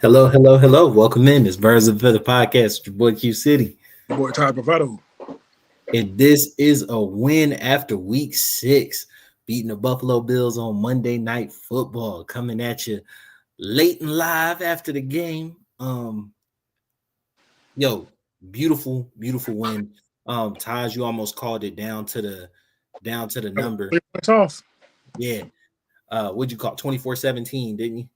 Hello, hello, hello. Welcome in. It's Birds of Feather Podcast. Your boy Q City. Boy, Ty Bravado. And this is a win after week 6, beating the Buffalo Bills on Monday Night Football. Coming at you late and live after the game. Yo, beautiful, beautiful win. Taj, you almost called it down to the number. 3 points off. Yeah. What'd you call it? 24-17, didn't you?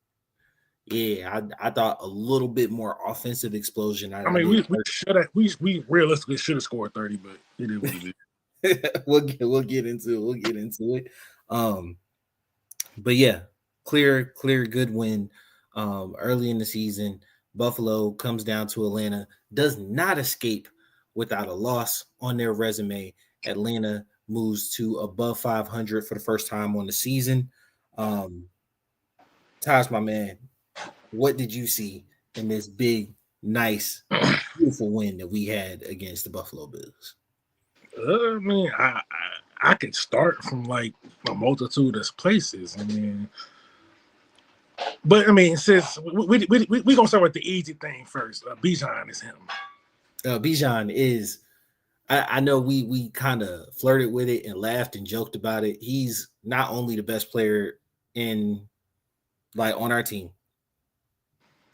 Yeah, I thought a little bit more offensive explosion. I I mean, did. we should have we realistically should have scored 30, but it is what it is. We'll get into it. We'll get into it. But yeah, clear, good win. Early in the season, Buffalo comes down to Atlanta, does not escape without a loss on their resume. Atlanta moves to above 500 for the first time on the season. Taj, my man, what did you see in this big, nice, beautiful win that we had against the Buffalo Bills? I mean, I could start from like a multitude of places. Since we gonna start with the easy thing first. Bijan is him. Bijan is. I know we kind of flirted with it and laughed and joked about it. He's not only the best player on our team,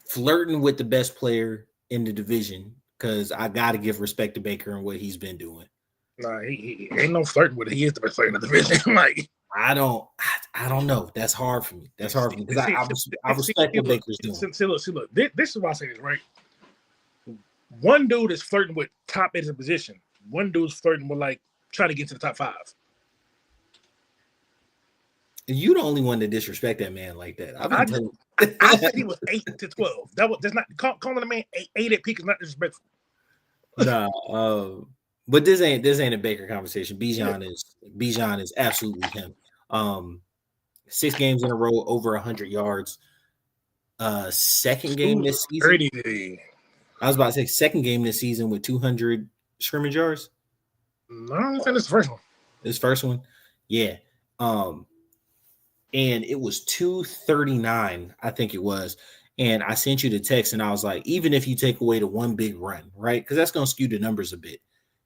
flirting with the best player in the division, because I got to give respect to Baker and what he's been doing. Nah, he ain't no flirting with it. He is the best player in the division. I don't know. That's hard for me. That's hard for me because I respect what Baker's doing. See, look. This is why I say this, right? One dude is flirting with top at his position. One dude's flirting with trying to get to the top 5. You the only one to disrespect that man like that. I said he was 8 to 12. That's not calling a man eight at peak is not disrespectful. Nah, but this ain't a Baker conversation. Bijan is absolutely him. 6 games in a row over 100 yards. Second game this season. I was about to say second game this season with 200 scrimmage yards. No, I think it's the first one. This first one, yeah. And it was 239, I think it was. And I sent you the text, and I was like, even if you take away the one big run, right? Because that's going to skew the numbers a bit.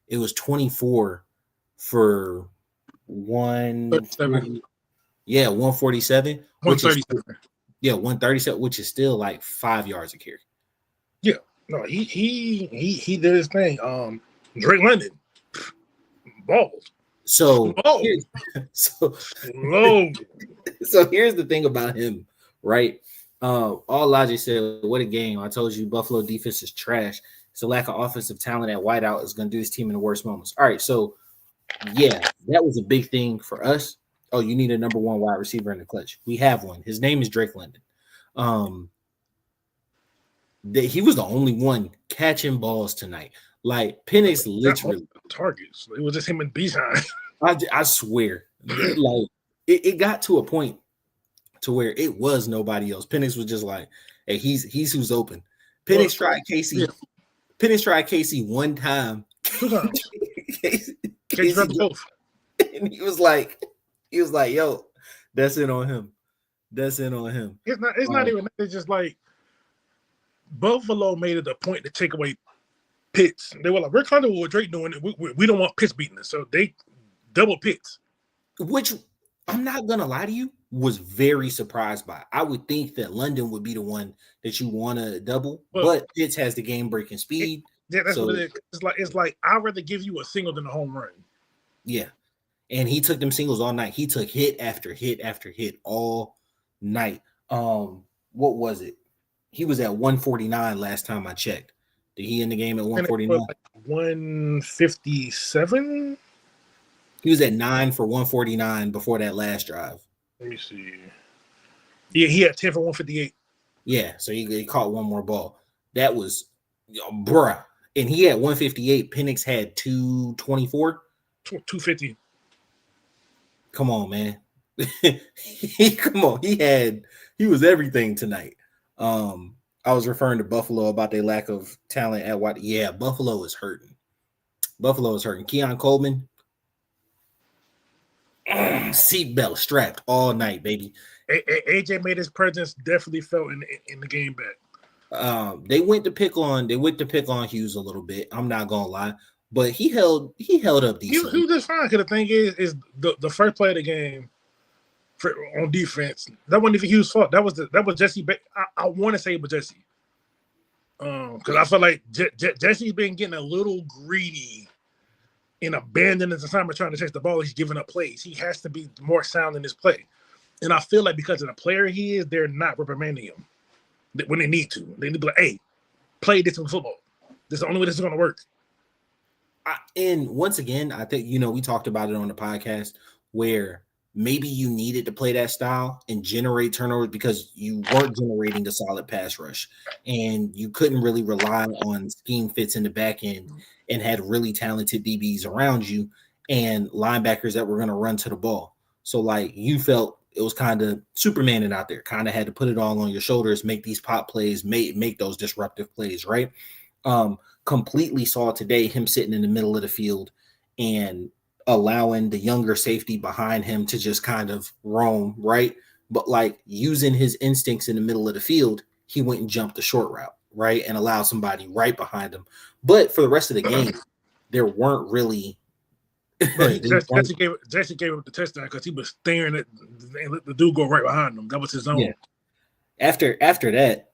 It was 24 for 147. Yeah, 147. 137. 137, which is still like 5 yards a carry. Yeah. No, he did his thing. Drake London balls. So here's the thing about him, right? All logic said, what a game. I told you Buffalo defense is trash. It's a lack of offensive talent at wideout is going to do his team in the worst moments. All right, so yeah, that was a big thing for us. Oh, you need a number 1 wide receiver in the clutch. We have one. His name is Drake London. He was the only one catching balls tonight. Like Penix literally targets. It was just him and Bijan. I swear, like it got to a point to where it was nobody else. Penix was just like, "Hey, he's who's open." Penix tried Casey. Yeah. Penix tried Casey one time. Casey and he was like, "Yo, that's it on him. That's it on him." It's not even. It's just like Buffalo made it a point to take away Pitts. They were like, "We're comfortable with Drake doing it. We don't want Pitts beating us," so they double Pitts. Which I'm not gonna lie to you, was very surprised by. I would think that London would be the one that you want to double, but Pitts has the game breaking speed. Yeah, that's what it is. It's like I'd rather give you a single than a home run. Yeah, and he took them singles all night. He took hit after hit after hit all night. What was it? He was at 149 last time I checked. Did he end the game at 149? 157. He was at 9 for 149 before that last drive. Let me see. Yeah, he had 10 for 158. Yeah, so he caught one more ball. That was, bruh. And he had 158. Penix had 224. 250. Come on, man. Come on. He was everything tonight. I was referring to Buffalo about their lack of talent at what? Yeah, Buffalo is hurting. Keon Coleman, seatbelt strapped all night, baby. AJ made his presence definitely felt in the game back. They went to pick on Hughes a little bit. I'm not gonna lie, but he held up decently. He was just fine. Because the thing is the first play of the game on defense, that wasn't even Hughes' fault. That was Jesse. I want to say it was Jesse. Because I feel like Jesse's been getting a little greedy and abandoning his assignment trying to chase the ball. He's giving up plays. He has to be more sound in his play. And I feel like because of the player he is, they're not reprimanding him when they need to. They need to be like, hey, play this in football. This is the only way this is going to work. And once again, I think, we talked about it on the podcast where maybe you needed to play that style and generate turnovers because you weren't generating a solid pass rush and you couldn't really rely on scheme fits in the back end and had really talented DBs around you and linebackers that were going to run to the ball. So like you felt it was kind of Supermaning out there, kind of had to put it all on your shoulders, make these pop plays, make those disruptive plays, right? Completely saw today him sitting in the middle of the field and allowing the younger safety behind him to just kind of roam, right? But like using his instincts in the middle of the field, he went and jumped the short route, right? And allowed somebody right behind him. But for the rest of the game, there weren't really. Jesse gave him the touchdown because he was staring at the dude go right behind him. That was his own. Yeah. After that,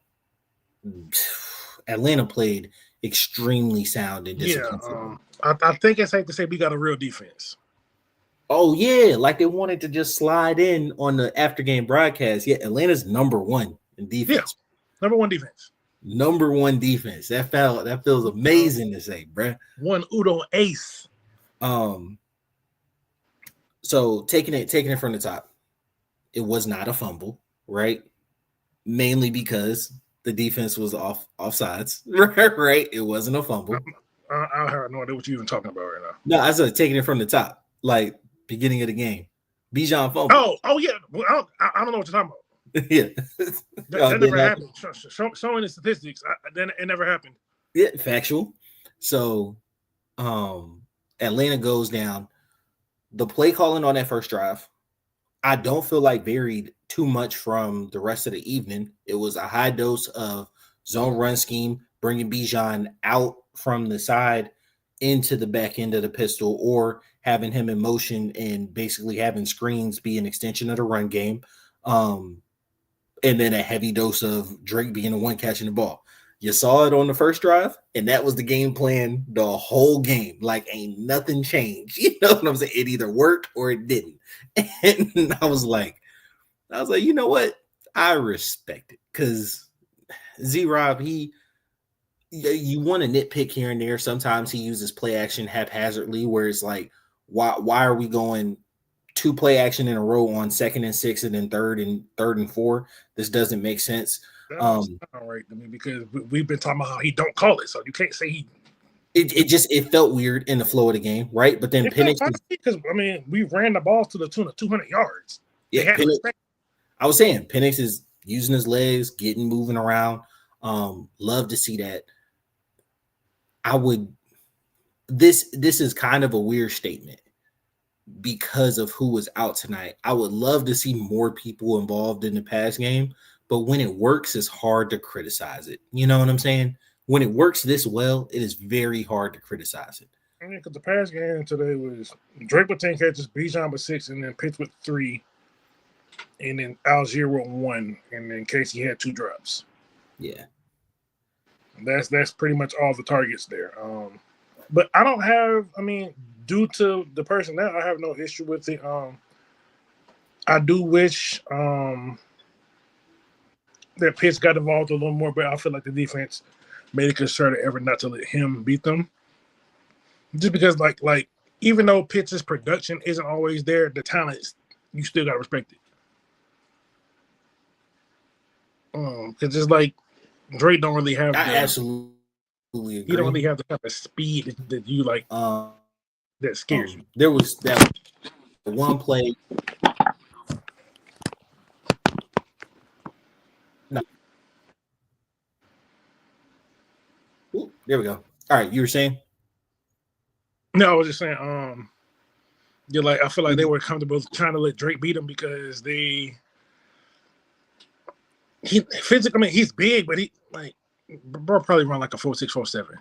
Atlanta played extremely sound and disciplined. I think it's safe to say we got a real defense. Oh yeah, like they wanted to just slide in on the after game broadcast. Yeah, Atlanta's number one in defense. Yeah, number one defense. Number one defense. That feels amazing to say, bruh. One Udo ace. So taking it from the top, it was not a fumble, right? Mainly because the defense was offsides, right? It wasn't a fumble. I have no idea what you're even talking about right now. No, I said taking it from the top, like beginning of the game. Bijan fumble. Oh yeah. Well, I don't know what you're talking about. Yeah, that never happened. Showing the statistics, then it never happened. Yeah, factual. So, Atlanta goes down. The play calling on that first drive, I don't feel like varied too much from the rest of the evening. It was a high dose of zone run scheme, bringing Bijan out from the side into the back end of the pistol, or having him in motion and basically having screens be an extension of the run game. And then a heavy dose of Drake being the one catching the ball. You saw it on the first drive, and that was the game plan the whole game. Like, ain't nothing changed. You know what I'm saying? It either worked or it didn't. And I was like, you know what? I respect it. Because Z-Rob, you want to nitpick here and there. Sometimes he uses play action haphazardly, where it's like, why are we going 2 play action in a row on 2nd and 6 and then 3rd and 4? This doesn't make sense. That's not right to me because we've been talking about how he don't call it, so you can't say he. It felt weird in the flow of the game, right? But then Penix, because we ran the ball to the tune of 200 yards. Yeah, I was saying Penix is using his legs, moving around. Love to see that. This is kind of a weird statement because of who was out tonight. I would love to see more people involved in the pass game. But when it works, it's hard to criticize it. You know what I'm saying? When it works this well, it is very hard to criticize it. I mean, because the pass game today was Drake with 10 catches, Bijan with 6, and then Pitts with 3, and then Algier with 1, and then Casey had 2 drops. Yeah. That's pretty much all the targets there. But I don't have, due to the personnel, I have no issue with it. I do wish that Pitts got involved a little more, but I feel like the defense made a concerted effort not to let him beat them. Just because, like even though Pitts' production isn't always there, the talent, you still got to respect it. Because it's like Drake don't really have. I absolutely agree. He don't really have the type of speed that you like. That scares you. There was that one play. No. Ooh, there we go. All right, you were saying? No, I was just saying. You're like, I feel like they were comfortable trying to let Drake beat him because he physically. I mean, he's big, but Bro probably run like a 4.6, 4.7.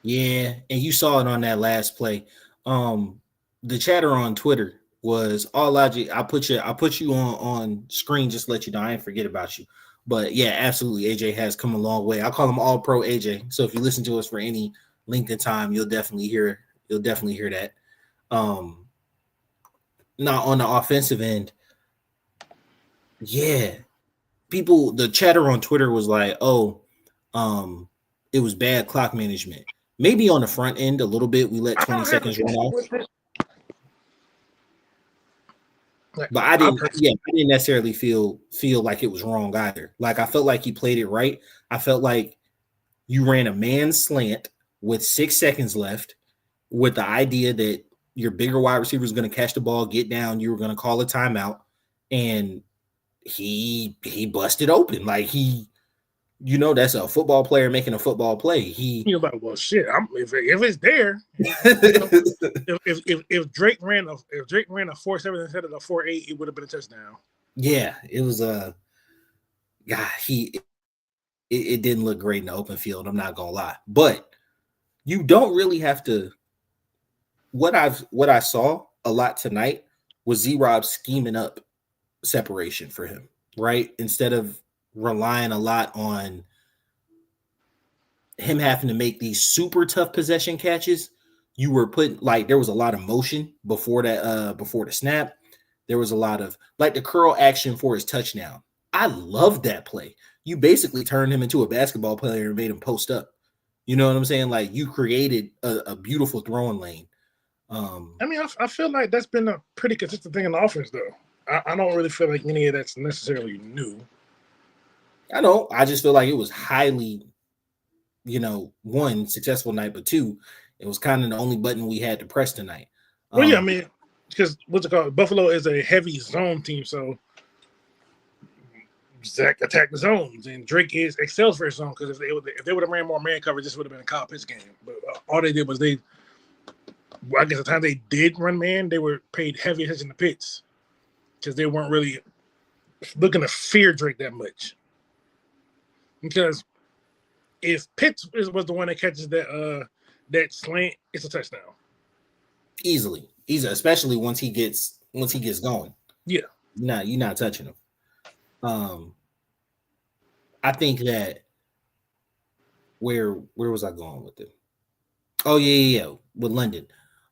Yeah, and you saw it on that last play. The chatter on Twitter was all logic. I put you on screen just to let you know I ain't forget about you. But yeah, absolutely, AJ has come a long way. I call him All Pro AJ. So if you listen to us for any length of time, you'll definitely hear that. Now on the offensive end, yeah, the chatter on Twitter was like, oh, it was bad clock management. Maybe on the front end a little bit. We let 20 seconds run off. But I didn't necessarily feel like it was wrong either. Like I felt like he played it right. I felt like you ran a man slant with 6 seconds left with the idea that your bigger wide receiver was going to catch the ball, get down, you were going to call a timeout, and he busted open. Like that's a football player making a football play. You're like, well, shit. If it's there, if Drake ran a 4.7 instead of a 4.8, it would have been a touchdown. Yeah, it was it didn't look great in the open field. I'm not gonna lie, but you don't really have to. What I saw a lot tonight was Z-Rob scheming up separation for him, right? Instead of relying a lot on him having to make these super tough possession catches, you were putting there was a lot of motion before the snap. There was a lot of the curl action for his touchdown. I loved that play. You basically turned him into a basketball player and made him post up. You know what I'm saying? Like you created a beautiful throwing lane. I feel like that's been a pretty consistent thing in the offense, though. I don't really feel like any of that's necessarily new. I know. I just feel like it was highly, one, successful night, but two, it was kind of the only button we had to press tonight. Well, yeah, because what's it called? Buffalo is a heavy zone team, so Zach attacked the zones, and Drake excels for his zone. Because if they would have ran more man coverage, this would have been a Kyle Pitts game. But all they did was I guess the time they did run man, they were paid heavy attention to Pitts because they weren't really looking to fear Drake that much. Because if Pitts was the one that catches that slant, it's a touchdown. Easily, especially once he gets going. Yeah, you're not touching him. I think that where was I going with it? Oh yeah, with London.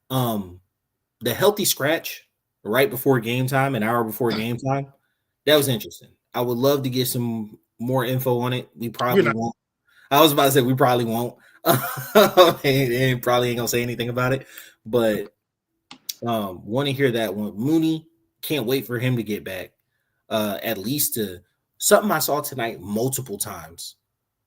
The healthy scratch right before game time, an hour before game time, that was interesting. I would love to get some more info on it. We probably won't. I was about to say we probably won't. and probably ain't gonna say anything about it. But want to hear that one. Mooney, can't wait for him to get back. At least to something I saw tonight multiple times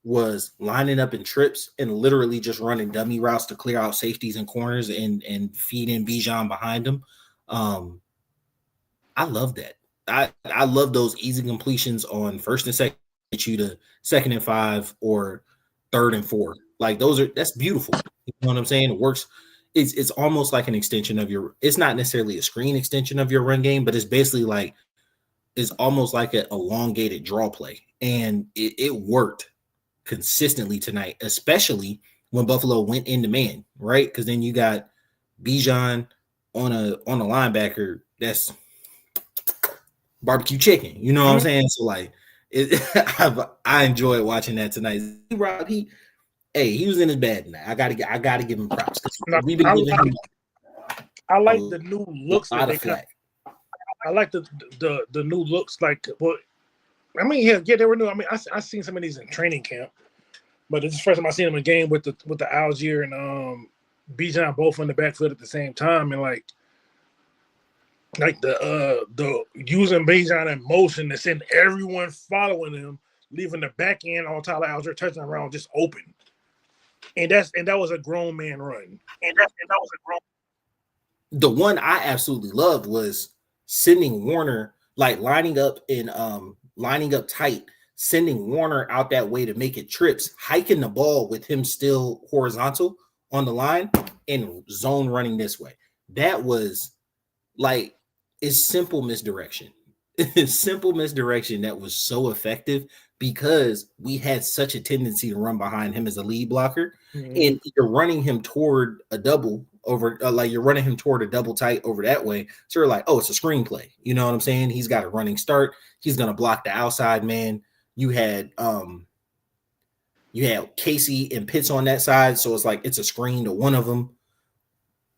was lining up in trips and literally just running dummy routes to clear out safeties and corners and feed in Bijan behind them. I love that. I love those easy completions on first and second, get you to 2nd and 5 or 3rd and 4. Like that's beautiful. You know what I'm saying? It works. It's almost like an extension of it's not necessarily a screen extension of your run game, but it's basically it's almost like an elongated draw play. And it worked consistently tonight, especially when Buffalo went into man, right? Because then you got Bijan on a linebacker that's barbecue chicken. You know what I'm saying? So I enjoyed watching that tonight. Rob, he was in his bag tonight. I gotta give him props. We've been giving him. I like the new looks that they got. I like the new looks. They were new. I seen some of these in training camp, but it's the first time I seen them in game with the Algier and Bijan both on the backfield at the same time, and the using Bijan in motion to send everyone following him, leaving the back end on Tyler Algier touchdown round just open, and that was a grown man run, and that was a grown. The one I absolutely loved was sending Warner, lining up tight, sending Warner out that way to make it trips, hiking the ball with him still horizontal on the line and zone running this way. That was it's simple misdirection. It's simple misdirection that was so effective because we had such a tendency to run behind him as a lead blocker, and you're running him toward a double over, like you're running him toward a double tight over that way. So you're like, oh, it's a screenplay. You know what I'm saying? He's got a running start. He's gonna block the outside man. You had Casey and Pitts on that side, so it's like it's a screen to one of them.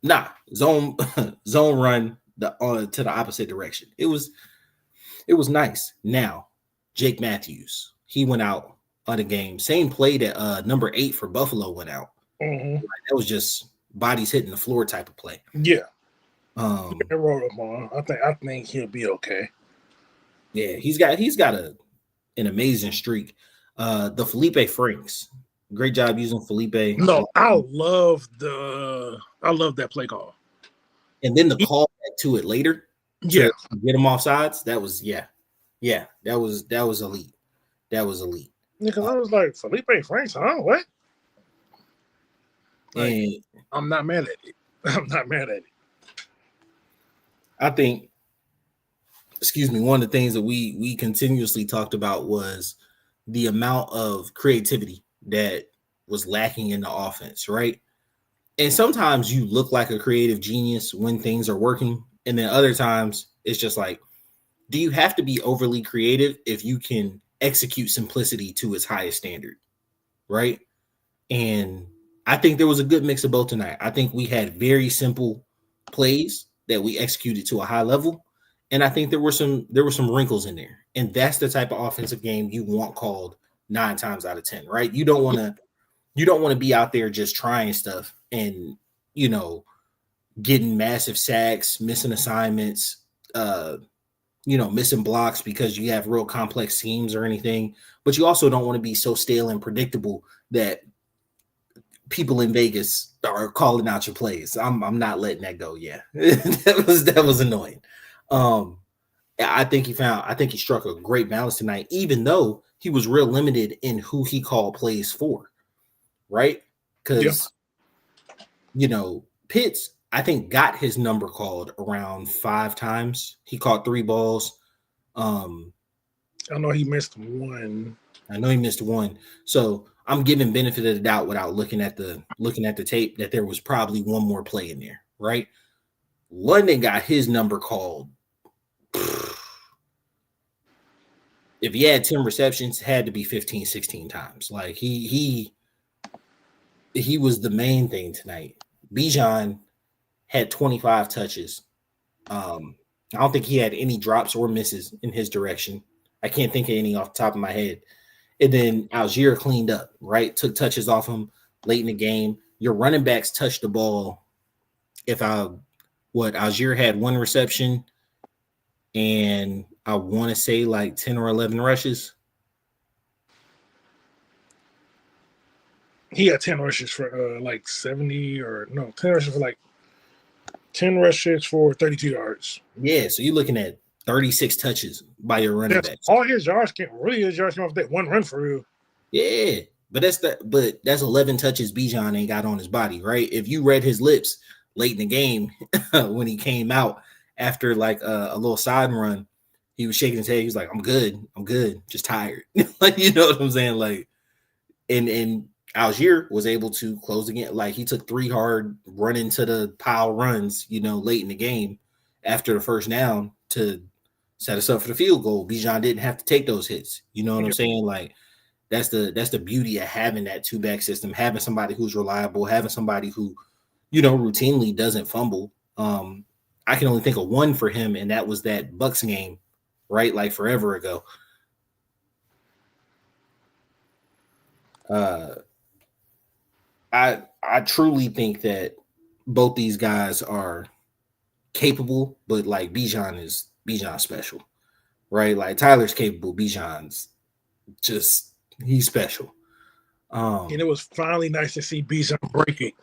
Nah, zone run to the opposite direction. It was nice. Now, Jake Matthews, he went out of the game. Same play that number 8 for Buffalo went out. Like, that was just bodies hitting the floor type of play. Yeah. Roll him on. I think he'll be okay. Yeah, he's got an amazing streak. The Felipe Franks, great job using Felipe. No, I love that play call. And then the call back to it later. Yeah, to get him off sides. That was that was elite. That was elite. Because I was like, Felipe Franks, huh? What? Like, and I'm not mad at it. I think, one of the things that we continuously talked about was the amount of creativity that was lacking in the offense, right? And sometimes you look like a creative genius when things are working, and then other times it's just like, do you have to be overly creative if you can execute simplicity to its highest standard, right? And I think there was a good mix of both tonight. I think we had very simple plays that we executed to a high level, and I think there were some wrinkles in there. And that's the type of offensive game you want called 9 times out of 10, right? You don't want to be out there just trying stuff and, getting massive sacks, missing assignments, missing blocks because you have real complex schemes or anything. But you also don't want to be so stale and predictable that people in Vegas are calling out your plays. I'm not letting that go. Yeah, that was annoying. I think he struck a great balance tonight, even though he was real limited in who he called plays for, right? Because, Pitts, I think, got his number called around 5 times. He caught 3 balls. I know he missed one. So I'm giving benefit of the doubt without looking at the tape that there was probably one more play in there, right? London got his number called. If he had 10 receptions, it had to be 15, 16 times. Like he was the main thing tonight. Bijan had 25 touches. I don't think he had any drops or misses in his direction. I can't think of any off the top of my head. And then Algier cleaned up, right? Took touches off him late in the game. Your running backs touched the ball. Algier had 1 reception and I want to say like 10 or 11 rushes. He had 10 rushes for like 70 or no, 10 rushes for like 10 rushes for 32 yards. Yeah, so you're looking at 36 touches by your running backs. All his yards came off that one run for real. Yeah, but that's 11 touches Bijan ain't got on his body, right? If you read his lips late in the game when he came out after like a little side run, he was shaking his head. He was like, I'm good, just tired. Like, you know what I'm saying? Like, and Algier was able to close again. Like, he took 3 hard run into the pile runs, late in the game after the first down to set us up for the field goal. Bijan didn't have to take those hits. You know what I'm saying? Like, that's the beauty of having that 2-back system, having somebody who's reliable, having somebody who, routinely doesn't fumble. I can only think of one for him, and that was that Bucks game, right? Like forever ago. I truly think that both these guys are capable, but like Bijan's special, right? Like Tyler's capable, Bijan's he's special. And it was finally nice to see Bijan break it.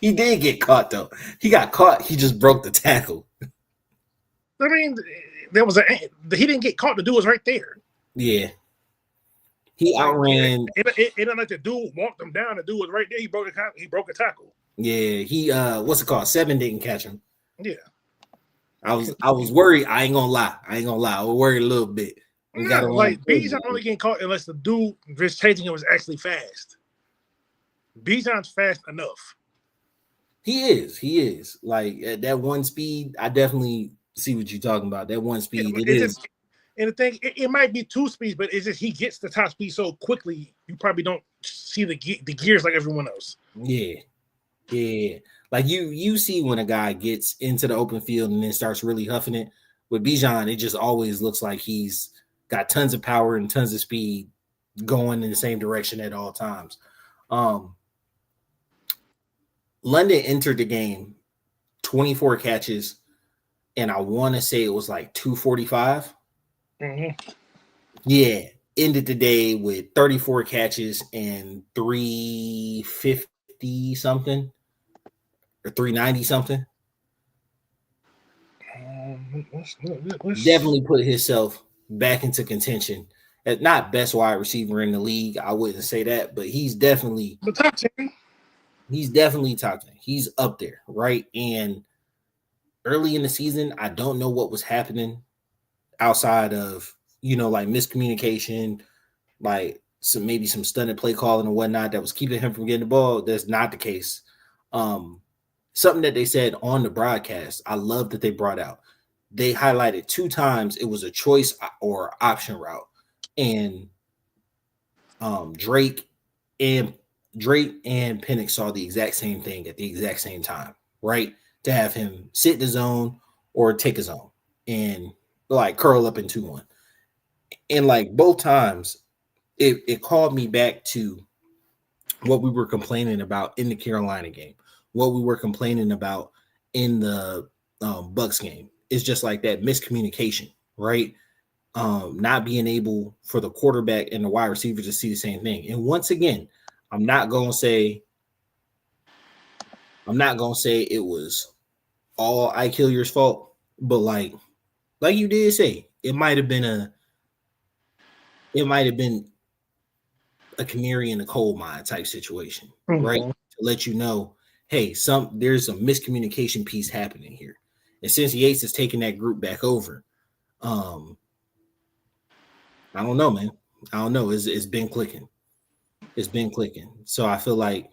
He did get caught though. He got caught. He just broke the tackle. I mean, he didn't get caught. The dude was right there. Yeah. He outran. It didn't like the dude walked him down. The dude was right there. He broke a tackle. Yeah, he what's it called? 7 didn't catch him. Yeah. I was worried. I ain't gonna lie. I was worried a little bit. We got to like Bijan only getting caught unless the dude just chasing him was actually fast. Bijan's fast enough. He is. Like at that one speed, I definitely see what you're talking about. That one speed, it is. Just, and the thing, it might be two speeds, but it's just he gets the top speed so quickly, you probably don't see the gears like everyone else. Yeah. Like you see when a guy gets into the open field and then starts really huffing it. With Bijan, it just always looks like he's got tons of power and tons of speed going in the same direction at all times. London entered the game 24 catches, and I want to say it was like 245. Mm-hmm. Yeah, ended the day with 34 catches and 350 something or 390 something. Definitely put himself back into contention. Not best wide receiver in the league, I wouldn't say that, but he's definitely top 10. He's definitely top 10. He's up there, right? And early in the season, I don't know what was happening outside of, like miscommunication, like maybe some stunted play calling and whatnot that was keeping him from getting the ball. That's not the case. Something that they said on the broadcast, I love that they brought out. They highlighted 2 times it was a choice or option route, and Drake and Penix saw the exact same thing at the exact same time, right? To have him sit in the zone or take a zone and like curl up in 2-1. And like both times, it called me back to what we were complaining about in the Carolina game, what we were complaining about in the Bucks game. It's just like that miscommunication, right? Not being able for the quarterback and the wide receiver to see the same thing. And once again, I'm not gonna say it was all Ike Hillier's fault, but like you did say, it might have been a canary in a coal mine type situation, right? To let you know, hey, there's some miscommunication piece happening here. And since Yates is taking that group back over, I don't know, man. I don't know. It's been clicking. It's been clicking. So I feel like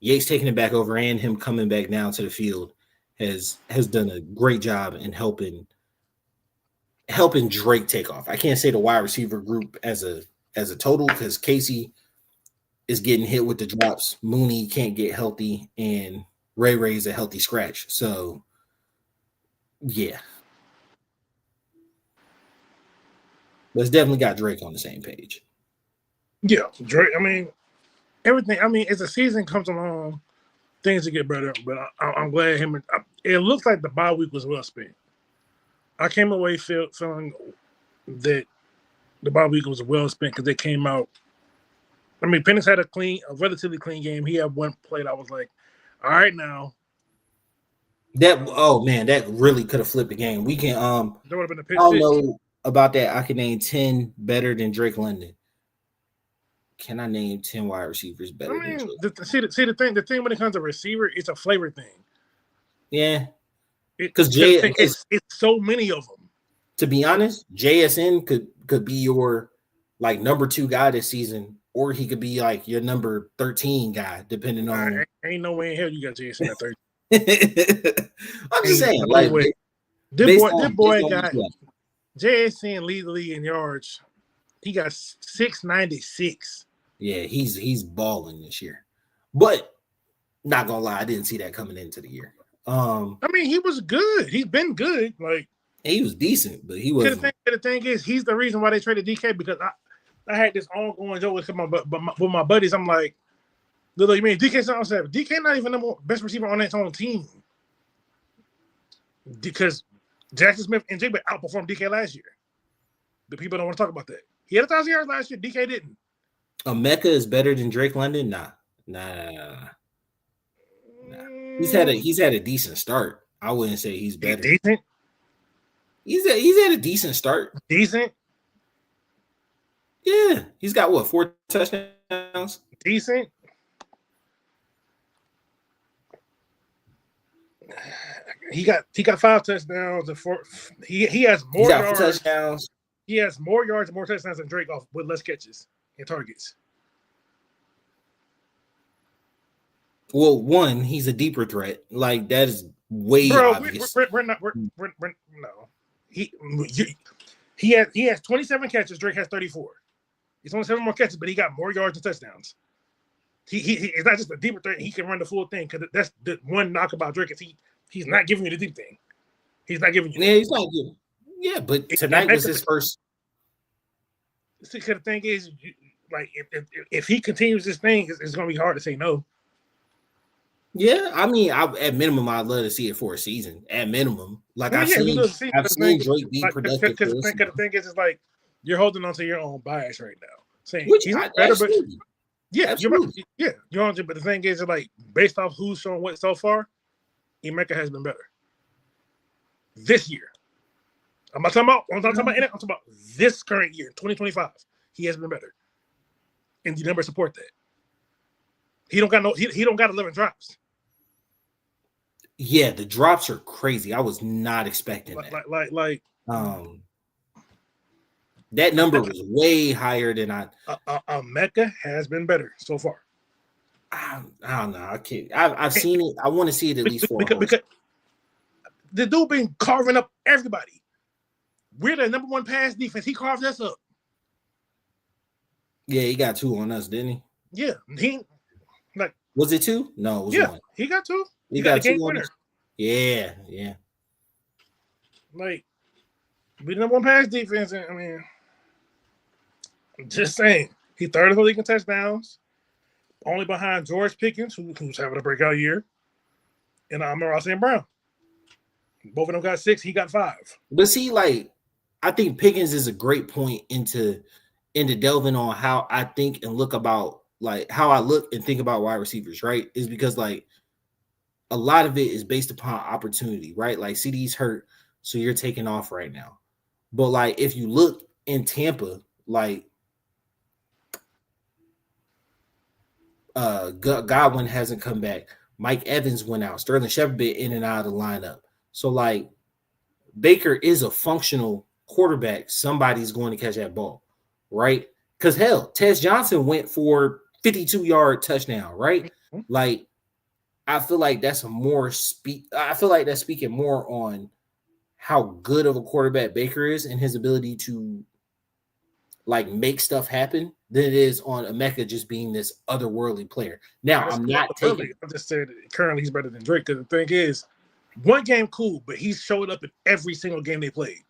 Yates taking it back over and him coming back down to the field has done a great job in helping Drake take off. I can't say the wide receiver group as a total because Casey is getting hit with the drops. Mooney can't get healthy, and Ray's a healthy scratch. So, yeah. But it's definitely got Drake on the same page. Yeah, Drake. I mean, everything. I mean, as the season comes along, things will get better. But I'm glad him. It looks like the bye week was well spent. I came away feeling that the bye week was well spent because they came out. I mean, Penix had a relatively clean game. He had one play that I was like, all right now. That really could have flipped the game. We can There would have been a pitch. I don't know about that. I can name 10 better than Drake London. Can I name 10 wide receivers better than Drake? See the thing when it comes to receiver, it's a flavor thing. Yeah. Because it's so many of them. To be honest, JSN could be your like number 2 guy this season, or he could be like your number 13 guy, depending on. Ain't no way in hell you got JSN at 13. I'm just saying, like this boy got JSN lead the league in yards. He got 696. Yeah, he's balling this year, but not gonna lie, I didn't see that coming into the year. I mean, he was good. He's been good. Like he was decent, but he was. The thing is, he's the reason why they traded DK because I had this ongoing joke with my buddies. I'm like, you mean DK's not on set? DK not even the best receiver on its own team because Jackson Smith and Jigba outperformed DK last year. The people don't want to talk about that. He had 1,000 yards last year. DK didn't. Mecca is better than Drake London? Nah. He's had a decent start. I wouldn't say he's better. Decent. He's had a decent start. Decent. Yeah, he's got what 4 touchdowns. Decent. He got 5 touchdowns and 4. He has more. He's got 4 touchdowns. He has more yards and more touchdowns than Drake off with less catches and targets. Well, one, he's a deeper threat. Like that is way obvious. We're not. We're no. He has 27 catches. Drake has 34. He's only 7 more catches, but he got more yards and touchdowns. He it's not just a deeper threat. He can run the full thing because that's the one knock about Drake is he's not giving you the deep thing. He's not giving you. Yeah, he's not good. Yeah, but tonight was his first. Because the thing is, like, if he continues this thing, it's going to be hard to say no. Yeah, I mean, at minimum, I'd love to see it for a season. At minimum, like I've seen Drake be productive. Because the thing is, it's like you're holding on to your own bias right now, saying which he's better, absolutely. But yeah, absolutely. you're on. But the thing is, like, based off who's showing what so far, Emeka has been better this year. I'm not talking about. I'm talking about this current year, 2025. He has been better, and the numbers support that. He don't got 11 drops. Yeah, the drops are crazy. I was not expecting that. That number was way higher than I. Emeka has been better so far. I don't know. I can't. I've seen it. I want to see it at least because the dude been carving up everybody. We're the number 1 pass defense. He carved us up. Yeah, he got 2 on us, didn't he? Yeah, was it 2? No, it was 1. He got 2. He got 2 on us. Yeah. Like, we the number 1 pass defense. And, I mean, I'm just saying, he third in the league in touchdowns, only behind George Pickens, who's having a breakout year, and Amon-Ra St. Brown. Both of them got 6. He got 5. But see, like, I think Pickens is a great point into delving on how I think and look about, like, how I look and think about wide receivers, right? Is because, like, a lot of it is based upon opportunity, right? Like, CD's hurt, so you're taking off right now. But, like, if you look in Tampa, like, Godwin hasn't come back. Mike Evans went out. Sterling Shepard been in and out of the lineup. So, like, Baker is a functional quarterback. Somebody's going to catch that ball, right? Because, hell, Tez Johnson went for 52-yard touchdown, right? Mm-hmm. Like, I feel like that's I feel like that's speaking more on how good of a quarterback Baker is and his ability to, like, make stuff happen than it is on Emeka just being this otherworldly player. Now, I'm not taking. I just said currently he's better than Drake because the thing is, one game cool, but he's showed up in every single game they played.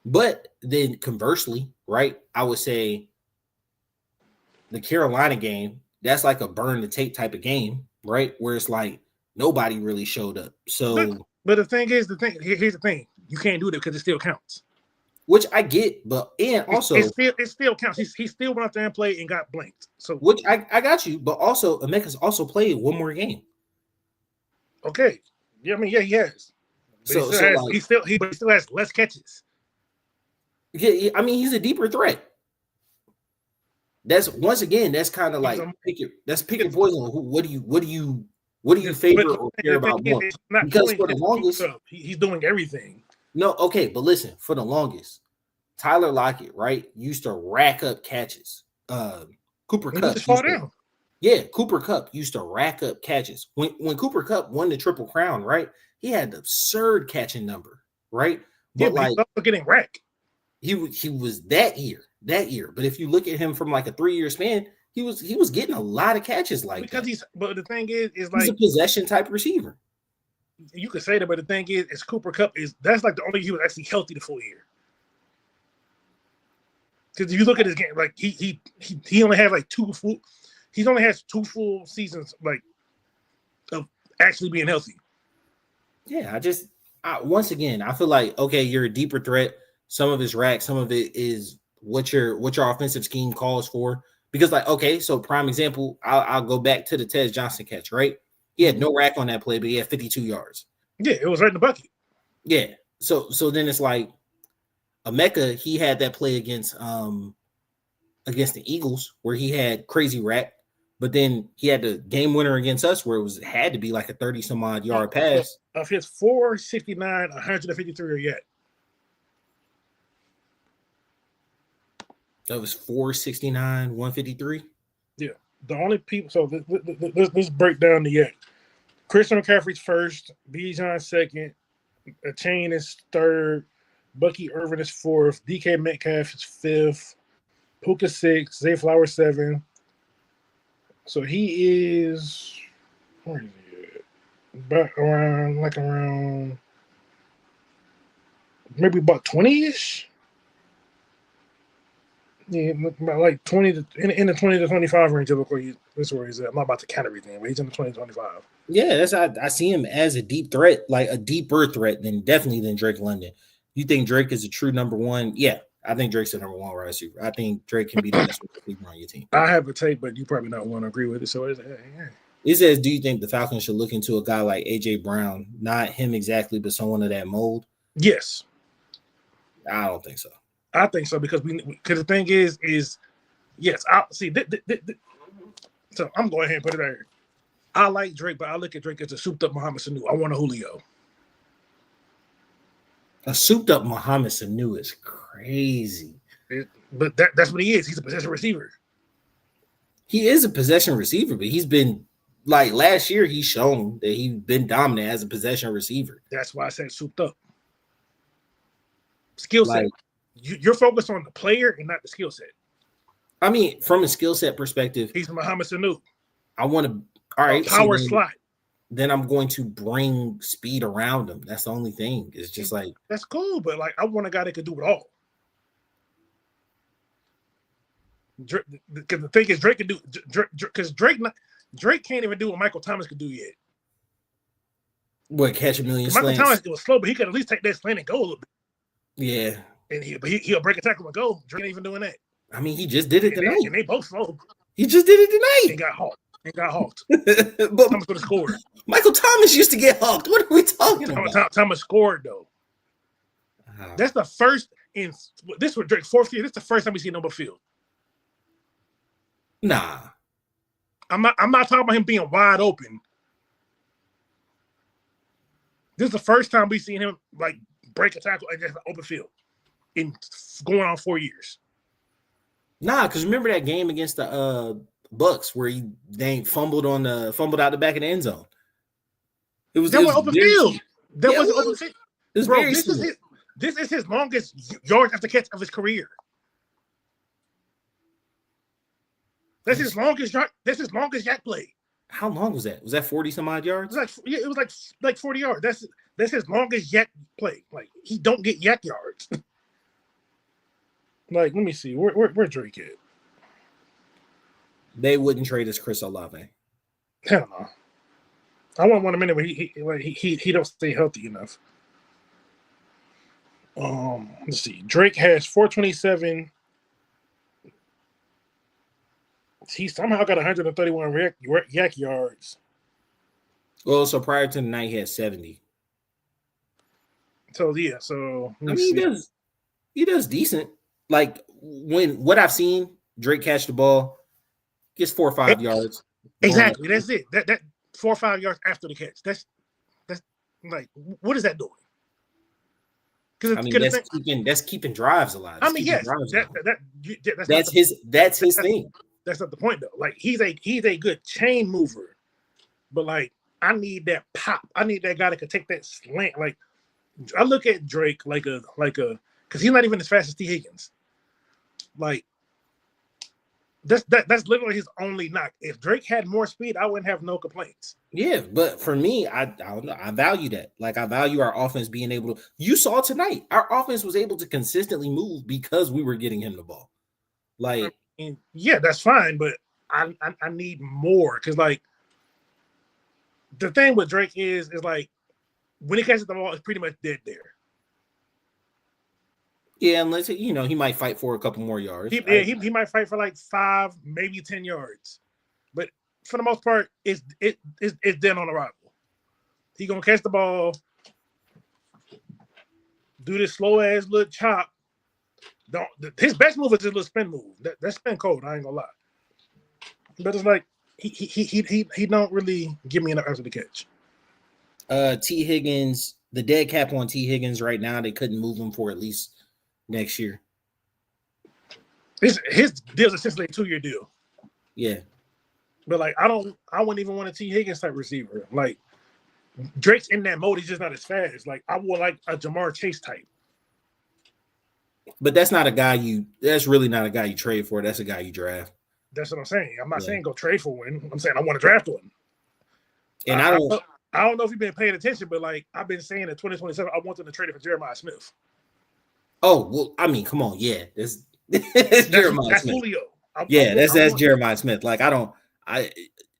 But then conversely, right, I would say the Carolina game, that's like a burn the tape type of game, right? Where it's like nobody really showed up. So, but the thing is, here's the thing: you can't do that because it still counts. Which I get, but and also it still counts. He still went out there and played and got blanked. So which I got you, but also Emeka's also played one more game. Okay, yeah, I mean, yeah, he has. But he still has less catches. Yeah, I mean, he's a deeper threat. That's once again, that's kind of like pick your poison. What do you favor or care about more? Because for the longest, he's doing everything. No, okay, but listen, for the longest, Tyler Lockett, right, used to rack up catches. Cooper Kupp. Cooper Kupp used to rack up catches. When Cooper Kupp won the Triple Crown, right, he had the absurd catching number, right? But like he's also getting wrecked. He was that year. But if you look at him from like a 3-year span, he was getting a lot of catches like because that. But the thing is like he's a possession type receiver. You could say that, but the thing is Cooper Kupp that's like the only he was actually healthy the full year. Because if you look at his game, like he only had like he's only had 2 full seasons like of actually being healthy. Yeah, once again, I feel like okay, you're a deeper threat. Some of it's rack, some of it is what your offensive scheme calls for. Because like okay, so prime example, I'll go back to the Tez Johnson catch, right? He had no rack on that play, but he had 52 yards. Yeah, it was right in the bucket. Yeah. So then it's like Emeka, he had that play against the Eagles where he had crazy rack, but then he had the game winner against us where had to be like a 30 some odd yard pass. Of his 469, 153 are yet. That was 469, 153. Yeah. The only people. So let's break down the yak. Christian McCaffrey's first. Bijan second. A Chain is third. Bucky Irvin is fourth. DK Metcalf is fifth. Puka sixth. Zay Flowers 7. So he is. Where is he at? Back around maybe about 20-ish. Yeah, about like 20 to in the 20 to 25 range. Typically, that's where he's at. I'm not about to count everything, but he's in the 20 to 25. Yeah, I see him as a deep threat, like a deeper threat than Drake London. You think Drake is a true number one? Yeah, I think Drake's the number one wide receiver. I think Drake can be the best receiver on your team. I have a take, but you probably not want to agree with it. So it says, do you think the Falcons should look into a guy like AJ Brown? Not him exactly, but someone of that mold. Yes, I don't think so. I think so because the thing is yes. I see. So I'm going ahead and put it there. I like Drake, but I look at Drake as a souped up Mohamed Sanu. I want a Julio. A souped up Mohamed Sanu is crazy. But that's what he is. He's a possession receiver. He is a possession receiver, but he's been like last year. He's shown that he's been dominant as a possession receiver. That's why I said souped up. Skill set. You're focused on the player and not the skill set. I mean, from a skill set perspective, he's Mohamed Sanu. I want to. All right, power slot. Then I'm going to bring speed around him. That's the only thing. It's just like that's cool, but like I want a guy that could do it all. Because the thing is, Drake can do because Drake can't even do what Michael Thomas could do yet. What, catch a million Michael slants? Thomas, it was slow, but he could at least take that slant and go a little bit. Yeah. And he'll break a tackle and go. Drake ain't even doing that. I mean, he just did it tonight. And they both slow. He just did it tonight. And got hawked. But Thomas could have scored. Michael Thomas used to get hawked. What are we talking about? Thomas scored, though. That's the first in this was Drake's fourth year. This is the first time we see him on the field. Nah. I'm not talking about him being wide open. This is the first time we've seen him like break a tackle and just open field in going on 4 years. Nah, because remember that game against the Bucks where they fumbled out the back of the end zone. It was open field. That wasn't open field. Bro, this is his longest yards after catch of his career. That's his longest yard. That's his longest yak play. How long was that? Was that 40 some odd yards? It was like 40 yards. That's his longest yak play. Like he don't get yak yards. Like, let me see. Where Drake at? They wouldn't trade us Chris Olave. Hell no. I want one a minute where he don't stay healthy enough. Let's see. Drake has 427. He somehow got 131 yak yards. Well, so prior to the night, he had 70. So yeah, he does decent. Like what I've seen, Drake catch the ball, gets 4 or 5 yards. Exactly, that's it. That 4 or 5 yards after the catch. That's like, what is that doing? That's keeping drives alive. I mean, yes, that's his thing. That's not the point though. Like he's a good chain mover, but like I need that pop. I need that guy that could take that slant. Like I look at Drake like a because he's not even as fast as T. Higgins. Like that's literally his only knock. If Drake had more speed, I wouldn't have no complaints. Yeah, but for me, I value that. Like I value our offense being able to. You saw tonight, our offense was able to consistently move because we were getting him the ball. Like. And yeah, that's fine, but I need more because like the thing with Drake is like when he catches the ball, it's pretty much dead there. Yeah, unless he might fight for a couple more yards. He might fight for like 5, maybe 10 yards, but for the most part, it's dead on arrival. He gonna catch the ball, do this slow ass little chop. His best move is his little spin move. That spin cold. I ain't gonna lie, but it's like he don't really give me enough after the catch. T. Higgins, the dead cap on T. Higgins right now. They couldn't move him for at least next year. His deal's essentially a 2-year deal. Yeah. But like I wouldn't even want a T. Higgins type receiver. Like Drake's in that mode, he's just not as fast. Like I would like a Jamar Chase type. But that's not a guy that's really not a guy you trade for. That's a guy you draft. That's what I'm saying. I'm not saying go trade for one. I'm saying I want to draft one. And I don't know if you've been paying attention, but like I've been saying in 2027, I want them to trade it for Jeremiah Smith. Oh, well, I mean, come on, yeah. It's Jeremiah Smith. Julio. That's Jeremiah Smith. Like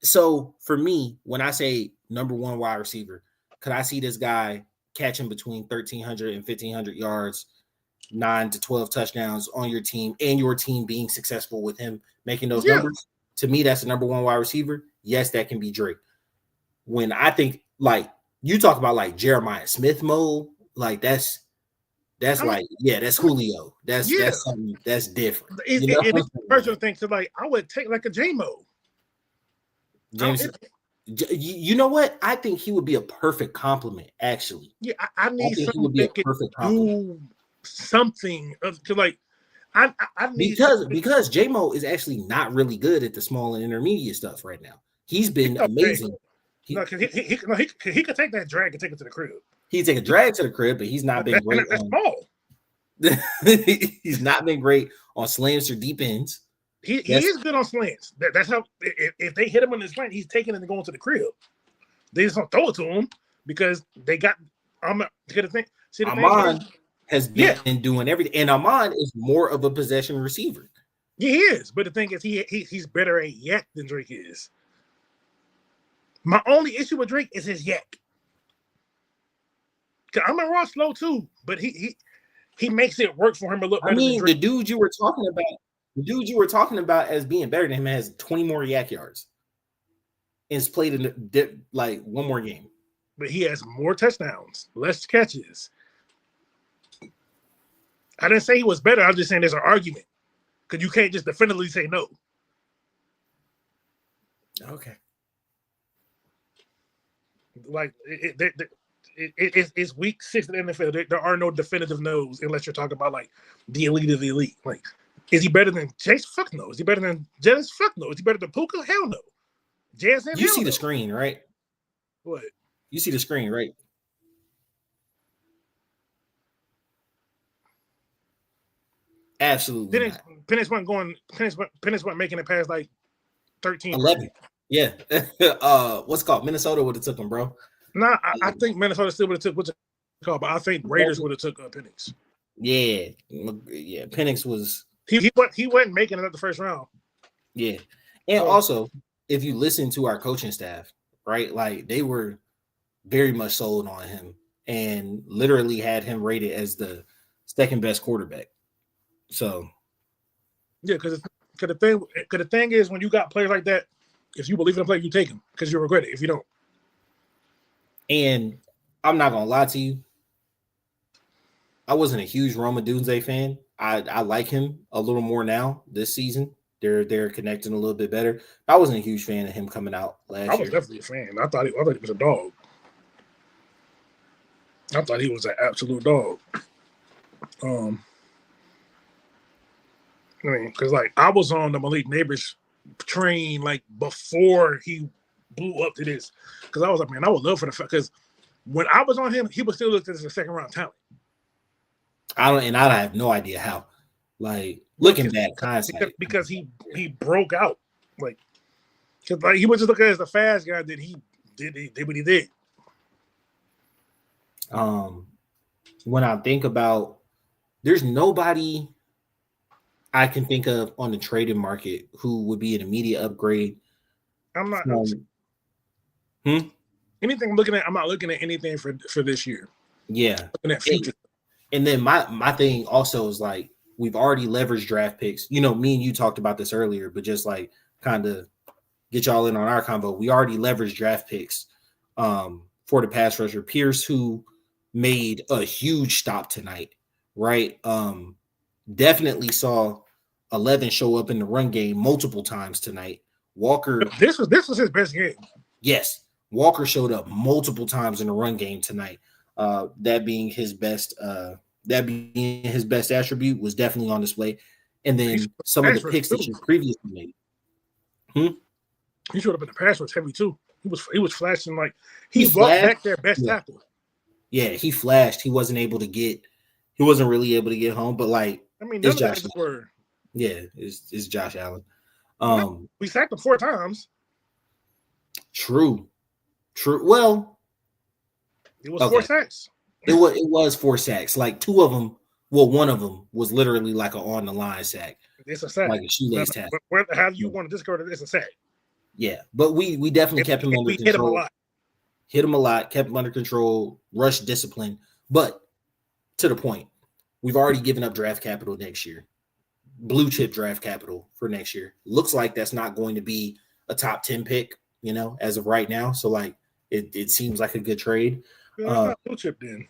so for me, when I say number one wide receiver, could I see this guy catching between 1,300 and 1,500 yards, 9 to 12 touchdowns on your team, and your team being successful with him making those numbers? To me, that's the number one wide receiver. Yes, that can be Drake. When I think like you talk about like Jeremiah Smith mode, like that's like that's Julio. That's something that's different. It's a personal thing. So like I would take like a J-Mo. James, you know what? I think he would be a perfect compliment. Actually, yeah, I need someone that can do something to like. I need because J-Mo is actually not really good at the small and intermediate stuff right now. He's been amazing. He could take that drag and take it to the crib. He take a drag to the crib, but he's not been great. That's small. He's not been great on slants or deep ends. He is good on slants. That's how if they hit him on the slant, he's taking it and going to the crib. They just don't throw it to him because they got. Amon has been doing everything, and Amon is more of a possession receiver. Yeah, he is, but the thing is, he's better at yak than Drake is. My only issue with Drake is his yak. Amon Ross slow too, but he makes it work for him a little better. I mean, the dude you were talking about as being better than him has 20 more yak yards and has played in like one more game. But he has more touchdowns, less catches. I didn't say he was better. I'm just saying there's an argument because you can't just definitively say no. Okay. Like it's week 6 in the NFL. There are no definitive no's unless you're talking about like the elite of the elite. Like, is he better than Chase? Fuck no. Is he better than Jennings? Fuck no. Is he better than Puka? Hell no. Jansen? You see the screen, right? What? You see the screen, right? Absolutely. Penix wasn't making it past like 13. 11. Yeah. What's it called? Minnesota would have took him, bro. Nah, I think Minnesota still would have took what's it called, but I think Raiders would have took Penix. Yeah. Penix was he wasn't making it at the first round. Yeah. And also, if you listen to our coaching staff, right, like they were very much sold on him and literally had him rated as the second best quarterback. So yeah, because the thing is when you got players like that, if you believe in a player, you take him because you'll regret it if you don't. And I'm not gonna lie to you, I wasn't a huge Roma Dunze fan. I like him a little more now this season. They're connecting a little bit better. I wasn't a huge fan of him coming out last year. I was definitely a fan. I thought he was a dog. I thought he was an absolute dog. I mean, because like I was on the Malik Neighbors train like before he blew up to this. Because I was like, man, I would love for the fact because when I was on him, he was still looked at as a second round talent. I have no idea how. Like looking back, because he broke out, like because like he was just looking at as the fast guy that he did what he did. When I think about, there's nobody I can think of on the trading market who would be an immediate upgrade. I'm not. Anything I'm looking at, I'm not looking at anything for this year. Yeah, I'm looking at future. And then my thing also is like we've already leveraged draft picks. You know, me and you talked about this earlier, but just like kind of get y'all in on our convo. We already leveraged draft picks for the pass rusher Pierce, who made a huge stop tonight, right? Definitely saw 11 show up in the run game multiple times tonight. Walker, this was his best game. Yes, Walker showed up multiple times in the run game tonight. That being his best attribute was definitely on display. and then some of the picks that you previously made. He showed up in the pass rush heavy too. He was flashing like he walked back their best tackle. Yeah, he flashed. He wasn't really able to get home, but like I mean, none of the edges were. Yeah, it's Josh Allen. We sacked him 4 times. True. Well, it was 4 sacks. It was 4 sacks. Like 2 of them. Well, one of them was literally like an on the line sack. It's a sack. Like a shoelace tackle. How do you want to discard it? It's a sack. Yeah, but we definitely kept him under control. Hit him a lot, kept him under control, rush discipline. But to the point, we've already given up draft capital next year. Blue chip draft capital for next year. Looks like that's not going to be a top 10 pick, as of right now. So like it seems like a good trade. Blue chip then.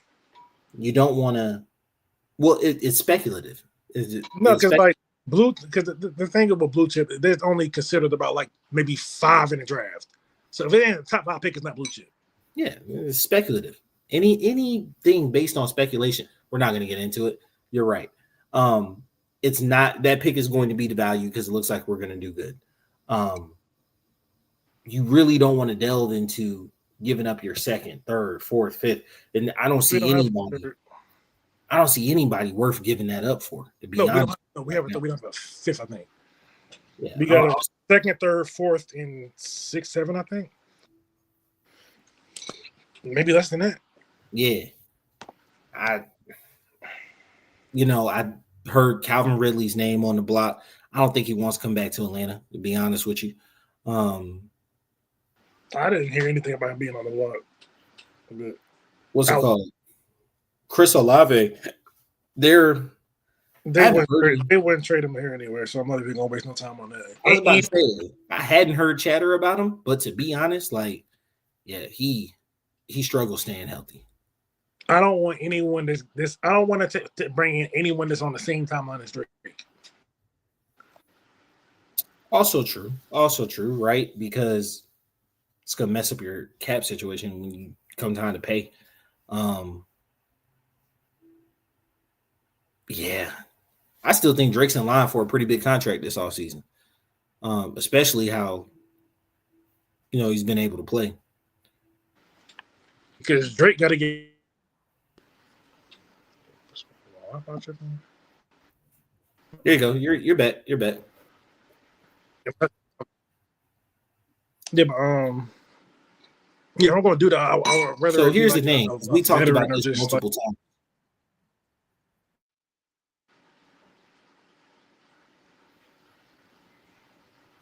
You don't want to. Well, it's speculative. Because the thing about blue chip, there's only considered about like maybe 5 in the draft. So if it ain't a top 5 pick, it's not blue chip. Yeah, it's speculative. Anything based on speculation, we're not going to get into it. You're right. It's not that pick is going to be the value because it looks like we're going to do good. You really don't want to delve into giving up your 2nd, 3rd, 4th, 5th, and I don't see anybody worth giving that up for. To be honest, we have a 5th, I think. Yeah, we got a 2nd, 3rd, 4th, and 6th, 7th, I think. Maybe less than that. Yeah, I heard Calvin Ridley's name on the block. I don't think he wants to come back to Atlanta, to be honest with you. I didn't hear anything about him being on the block. But what's it called? Chris Olave. They wouldn't trade him here anywhere, so I'm not even gonna waste no time on that. I was about to say, I hadn't heard chatter about him, but to be honest, he struggles staying healthy. I don't want anyone I don't want to bring in anyone that's on the same timeline as Drake. Also true, right? Because it's gonna mess up your cap situation when you come time to pay. Yeah, I still think Drake's in line for a pretty big contract this offseason, especially how he's been able to play. Because Drake got to get. There you go. You're back. You're back. Yeah, but I'm going to do that. So here's the thing: we talked about this multiple times.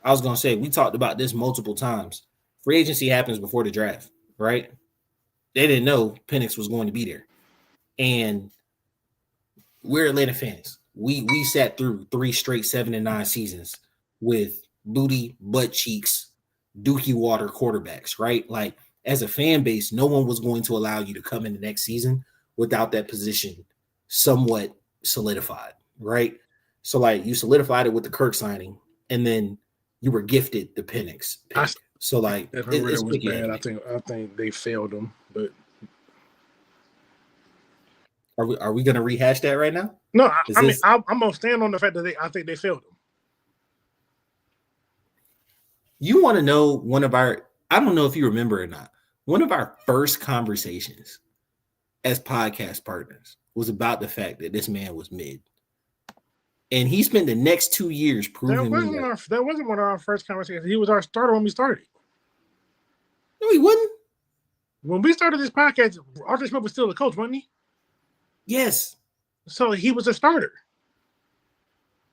I was going to say we talked about this multiple times. Free agency happens before the draft, right? They didn't know Penix was going to be there, and we're Atlanta fans. We sat through 3 straight 7-9 seasons with booty, butt cheeks, dookie water quarterbacks, right? Like as a fan base, no one was going to allow you to come in the next season without that position somewhat solidified, right? So like you solidified it with the Kirk signing, and then you were gifted the Penix pick. So like it's bad. I think they failed them, but are we going to rehash that right now? No, I'm gonna stand on the fact that I think they failed them. You want to know I don't know if you remember or not, one of our first conversations as podcast partners was about the fact that this man was mid. And he spent the next 2 years proving that wasn't one of our first conversations. He was our starter when we started. No, he wasn't. When we started this podcast, Arthur Smith was still the coach, wasn't he? Yes. So he was a starter.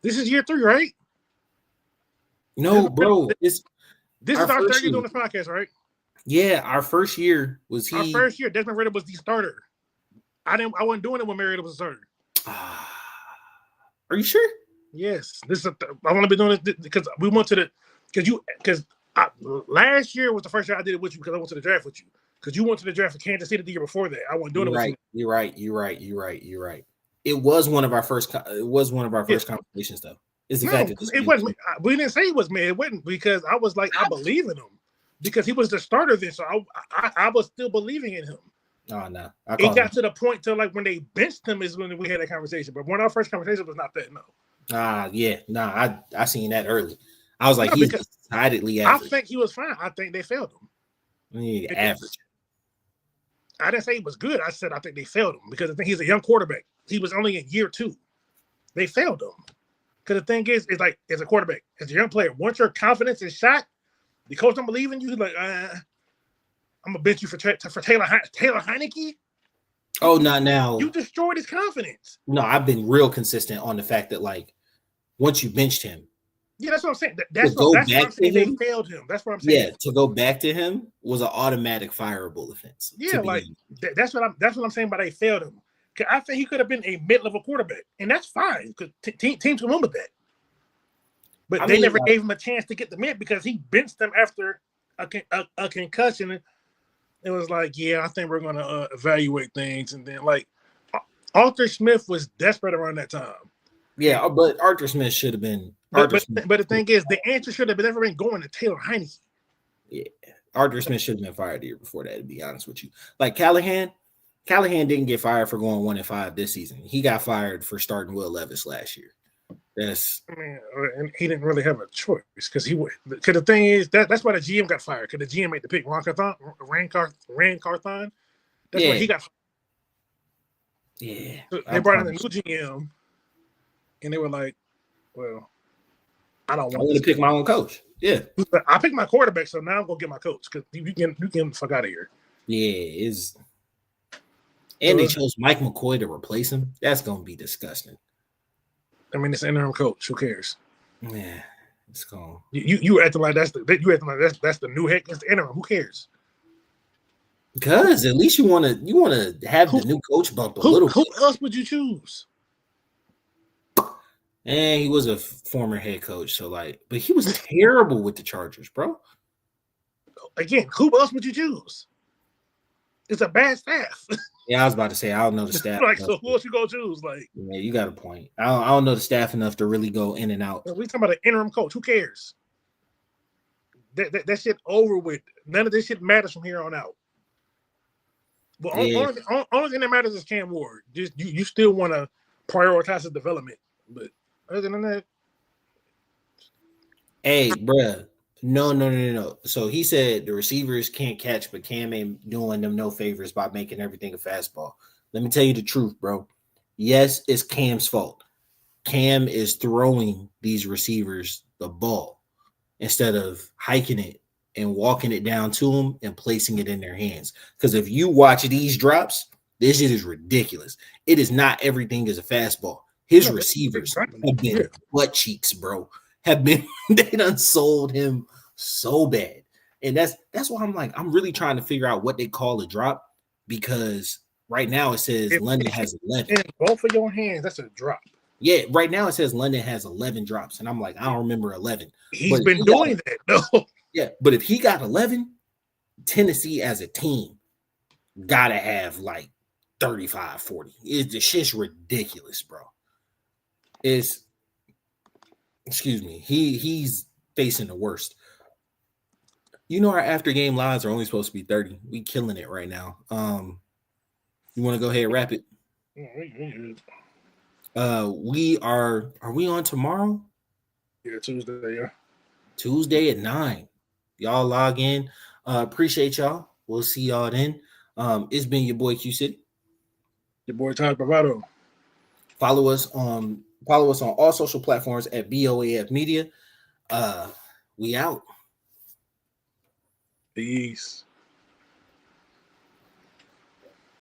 This is year 3, right? No, bro. This is our 3rd year doing this podcast, right? Yeah, our first year was Our first year, Desmond Ridder was the starter. I wasn't doing it when Mariota was a starter. Are you sure? Yes. I want to be doing this because we went to last year was the first year I did it with you because I went to the draft with you. Because you went to the draft for Kansas City the year before that. I wasn't doing it with you. You're right. It was one of our first conversations, though. It's the fact that it wasn't. We didn't say it was me. It wasn't because I was like, I believe in him because he was the starter then. So I was still believing in him. Oh no! It got to the point to like when they benched him is when we had that conversation. But one of our first conversations was not that. No. Yeah, nah, I seen that early. I was like, No, he's because decidedly I average. think he was fine. I think they failed him. Average. I didn't say he was good. I said I think they failed him because I think he's a young quarterback. He was only in year 2. They failed him. Because the thing is, it's like as a quarterback, as a young player, once your confidence is shot, the coach don't believe in you. He's like, I'm gonna bench you for Taylor Heineke. Oh, not now. You destroyed his confidence. No, I've been real consistent on the fact that like once you benched him. Yeah, that's what I'm saying. That's what I'm saying. They failed him. That's what I'm saying. Yeah, to go back to him was an automatic fireable offense. Yeah, like that's what I'm saying. But they failed him. I think he could have been a mid-level quarterback, and that's fine because teams remember that. But they never gave him a chance to get the mid because he benched them after a concussion. It was like, yeah, I think we're going to evaluate things. And then, like, Arthur Smith was desperate around that time. Yeah, but Arthur Smith should have been. But the thing is, the answer should have never been going to Taylor Heineke. Yeah, Arthur Smith should have been fired the year before that, to be honest with you. Like, Callahan didn't get fired for going 1-5 this season. He got fired for starting Will Levis last year. And he didn't really have a choice because the thing is that's why the GM got fired because the GM made the pick. Ran Carthon. That's why he got fired. Yeah. So they brought in a new GM, and they were like, "Well, I want to pick my own coach." Yeah, I picked my quarterback, so now I'm gonna get my coach because you can the fuck out of here. Yeah, and they chose Mike McCoy to replace him. That's gonna be disgusting. I mean, it's an interim coach. Who cares? Yeah, it's gone. You acting like that's the new head. It's the interim. Who cares? Because at least you want to have the new coach bump a little. Who else would you choose? And he was a former head coach, so but he was terrible with the Chargers, bro. Again, who else would you choose? It's a bad staff. Yeah, I was about to say I don't know the staff. So who else you gonna choose? Yeah, you got a point. I don't know the staff enough to really go in and out. We talking about an interim coach. Who cares? That shit over with. None of this shit matters from here on out. But only thing that matters is Cam Ward. Just you still want to prioritize his development, but other than that, hey, bruh. No. So he said the receivers can't catch, but Cam ain't doing them no favors by making everything a fastball. Let me tell you the truth, bro. Yes, it's Cam's fault. Cam is throwing these receivers the ball instead of hiking it and walking it down to them and placing it in their hands. Because if you watch these drops, this shit is ridiculous. It is not everything is a fastball. His receivers have been butt cheeks, bro. They done sold him so bad. And that's why I'm really trying to figure out what they call a drop, because right now it says London has 11. In both of your hands, that's a drop. Yeah, right now it says London has 11 drops, and I'm like, I don't remember 11. He's been doing that, though. Yeah, but if he got 11, Tennessee as a team gotta have 35, 40. The shit's ridiculous, bro. Excuse me, he's facing the worst. Our after game lives are only supposed to be 30. We killing it right now. You want to go ahead and wrap it? We are we on tomorrow? Yeah, Tuesday, yeah. Tuesday at 9. Y'all log in. Appreciate y'all. We'll see y'all then. It's been your boy Q City. Your boy Todd Bravado. Follow us on all social platforms at BOAF Media. We out. Peace.